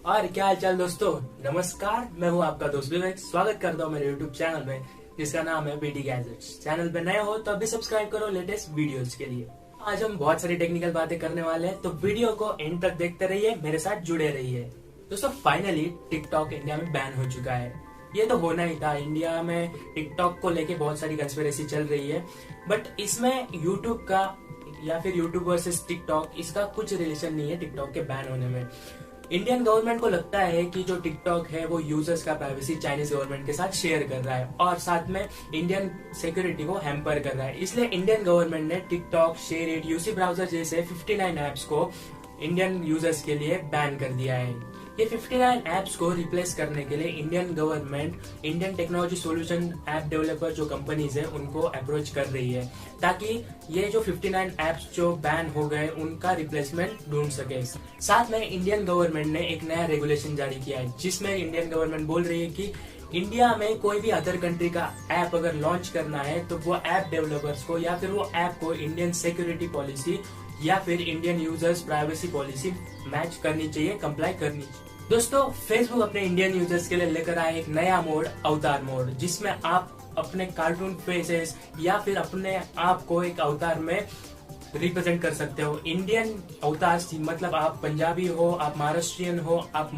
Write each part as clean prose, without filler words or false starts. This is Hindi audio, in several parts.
और क्या हाल चाल दोस्तों। नमस्कार, मैं हूं आपका दोस्त विवेक। स्वागत करता हूं मेरे यूट्यूब चैनल में जिसका नाम है बीडी गैजेट्स। चैनल पे नए हो तो अभी सब्सक्राइब करो लेटेस्ट वीडियोस के लिए। आज हम बहुत सारी टेक्निकल बातें करने वाले हैं, तो वीडियो को एंड तक देखते रहिए, मेरे साथ जुड़े रहिए। दोस्तों फाइनली टिकटॉक इंडिया में बैन हो चुका है। ये तो होना ही था। इंडिया में टिकटॉक को लेके बहुत सारी कंस्पिरेसी चल रही है, बट इसमें यूट्यूब का या फिर यूट्यूब वर्सेस टिकटॉक, इसका कुछ रिलेशन नहीं है टिकटॉक के बैन होने में। इंडियन गवर्नमेंट को लगता है कि जो टिकटॉक है वो यूजर्स का प्राइवेसी चाइनीज गवर्नमेंट के साथ शेयर कर रहा है और साथ में इंडियन सिक्योरिटी को हैम्पर कर रहा है। इसलिए इंडियन गवर्नमेंट ने TikTok, share it, UC browser जैसे 59 ऐप्स को इंडियन यूजर्स के लिए बैन कर दिया है। ये 59 ऐप्स को रिप्लेस करने के लिए Indian government Indian technology solution app developer जो कंपनीज है उनको अप्रोच कर रही है, ताकि ये जो 59 ऐप्स जो बैन हो गए उनका रिप्लेसमेंट ढूंढ सके। साथ में इंडियन गवर्नमेंट ने एक नया रेगुलेशन जारी किया है, जिसमें इंडियन गवर्नमेंट बोल रही है कि इंडिया में कोई भी अदर कंट्री का ऐप अगर लॉन्च करना है तो वो ऐप डेवलपर्स को या फिर वो ऐप को इंडियन सिक्योरिटी पॉलिसी या फिर Indian users privacy policy match करनी चाहिए, कंप्लाई करनी चाहिए। दोस्तों फेसबुक अपने इंडियन यूजर्स के लिए लेकर आए एक नया मोड, अवतार मोड, जिसमें आप अपने कार्टून फेसेस या फिर अपने आप को एक अवतार में रिप्रेजेंट कर सकते हो। इंडियन अवतार मतलब आप पंजाबी हो, आप महाराष्ट्रियन हो, आप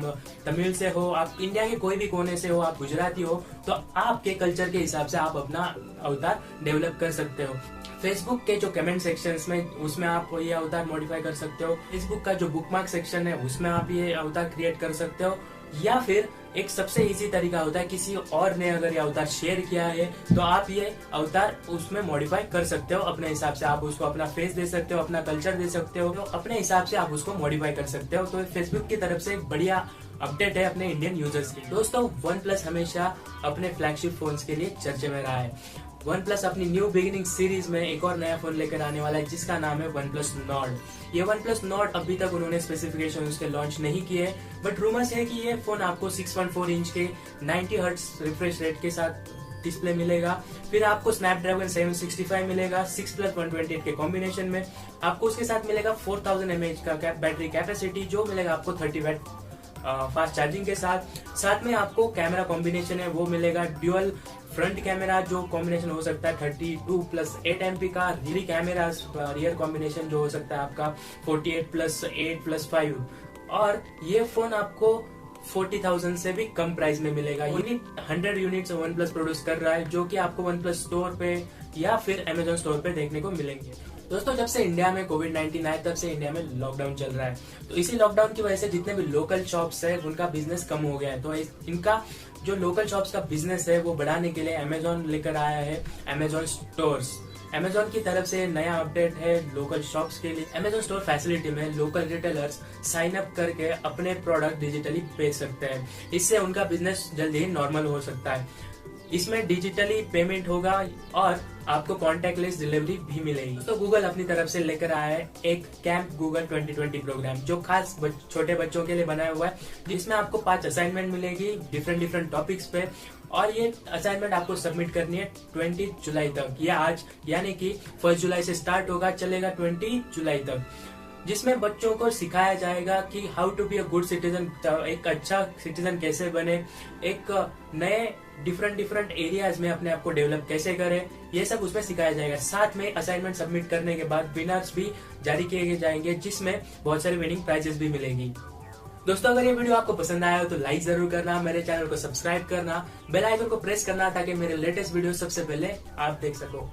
तमिल से हो, आप इंडिया के कोई भी कोने से हो, आप गुजराती हो, तो आपके कल्चर के हिसाब से आप अपना अवतार डेवलप कर सकते हो। फेसबुक के जो कमेंट सेक्शंस में उसमें आप ये अवतार मॉडिफाई कर सकते हो। फेसबुक का जो बुकमार्क सेक्शन है उसमें आप ये अवतार क्रिएट कर सकते हो, या फिर एक सबसे इजी तरीका होता है किसी और ने अगर ये अवतार शेयर किया है तो आप ये अवतार उसमें मॉडिफाई कर सकते हो अपने हिसाब से। आप उसको अपना फेस दे सकते हो, अपना कल्चर दे सकते हो, तो अपने हिसाब से आप उसको मॉडिफाई कर सकते हो। तो फेसबुक की तरफ से एक बढ़िया अपडेट है अपने इंडियन यूजर्स की। दोस्तों OnePlus हमेशा अपने फ्लैगशिप फोन्स के लिए चर्चे में रहा है। OnePlus अपनी न्यू बिगिनिंग सीरीज में एक और नया फोन लेकर आने वाला है जिसका नाम है OnePlus Nord। ये OnePlus Nord अभी तक उन्होंने स्पेसिफिकेशन उसके लॉन्च नहीं किए, बट रूमर्स है कि ये फोन आपको 6.4 इंच के 90 हर्ट्ज रिफ्रेश रेट के साथ डिस्प्ले मिलेगा। फिर आपको स्नैपड्रैगन 765 मिलेगा 6+128 के कॉम्बिनेशन में। आपको उसके साथ मिलेगा 4000 mAh का बैटरी कैपेसिटी, जो मिलेगा आपको 30 वैट फास्ट चार्जिंग के साथ में आपको कैमरा कॉम्बिनेशन है वो मिलेगा ड्यूअल फ्रंट कैमरा, जो कॉम्बिनेशन हो सकता है 32+8 MP का, कैमरा रियर कॉम्बिनेशन जो हो सकता है आपका 48+8+5। और ये फोन आपको 40,000 से भी कम प्राइस में मिलेगा। 100 यूनिट्स OnePlus प्रोड्यूस कर रहा है, जो कि आपको OnePlus स्टोर पे या फिर Amazon स्टोर पे देखने को मिलेंगे। दोस्तों जब से इंडिया में कोविड-19 आया तब से इंडिया में लॉकडाउन चल रहा है, तो इसी लॉकडाउन की वजह से जितने भी लोकल शॉप्स है उनका बिजनेस कम हो गया है। तो इनका जो लोकल शॉप्स का बिजनेस है वो बढ़ाने के लिए Amazon लेकर आया है Amazon स्टोर्स। Amazon की तरफ से नया अपडेट है लोकल शॉप्स के लिए। Amazon स्टोर फैसिलिटी में लोकल रिटेलर्स साइन अप करके अपने प्रोडक्ट डिजिटली बेच सकते हैं। इससे उनका बिजनेस जल्दी ही नॉर्मल हो सकता है। इसमें डिजिटली पेमेंट होगा और आपको कॉन्टेक्टलेस डिलीवरी भी मिलेगी। तो गूगल अपनी तरफ से लेकर आया है एक कैंप गूगल 2020 प्रोग्राम, जो खास छोटे बच्चों के लिए बनाया हुआ है, जिसमें आपको 5 असाइनमेंट मिलेगी डिफरेंट टॉपिक्स पे। और ये असाइनमेंट आपको सबमिट करनी है 20 जुलाई तक। ये आज यानी कि 1 जुलाई से स्टार्ट होगा, चलेगा 20 जुलाई तक, जिसमें बच्चों को सिखाया जाएगा कि how to be a good citizen, एक अच्छा सिटीजन कैसे बने, एक नए डिफरेंट एरियाज में अपने आप को डेवलप कैसे करें, ये सब उसमें सिखाया जाएगा। साथ में असाइनमेंट सबमिट करने के बाद विनर्स भी जारी किए जाएंगे, जिसमें बहुत सारे विनिंग प्राइजेस भी मिलेंगी। दोस्तों अगर ये वीडियो आपको पसंद आया हो तो लाइक जरूर करना, मेरे चैनल को सब्सक्राइब करना, बेल आइकन को प्रेस करना, ताकि मेरे लेटेस्ट वीडियो सबसे पहले आप देख सको।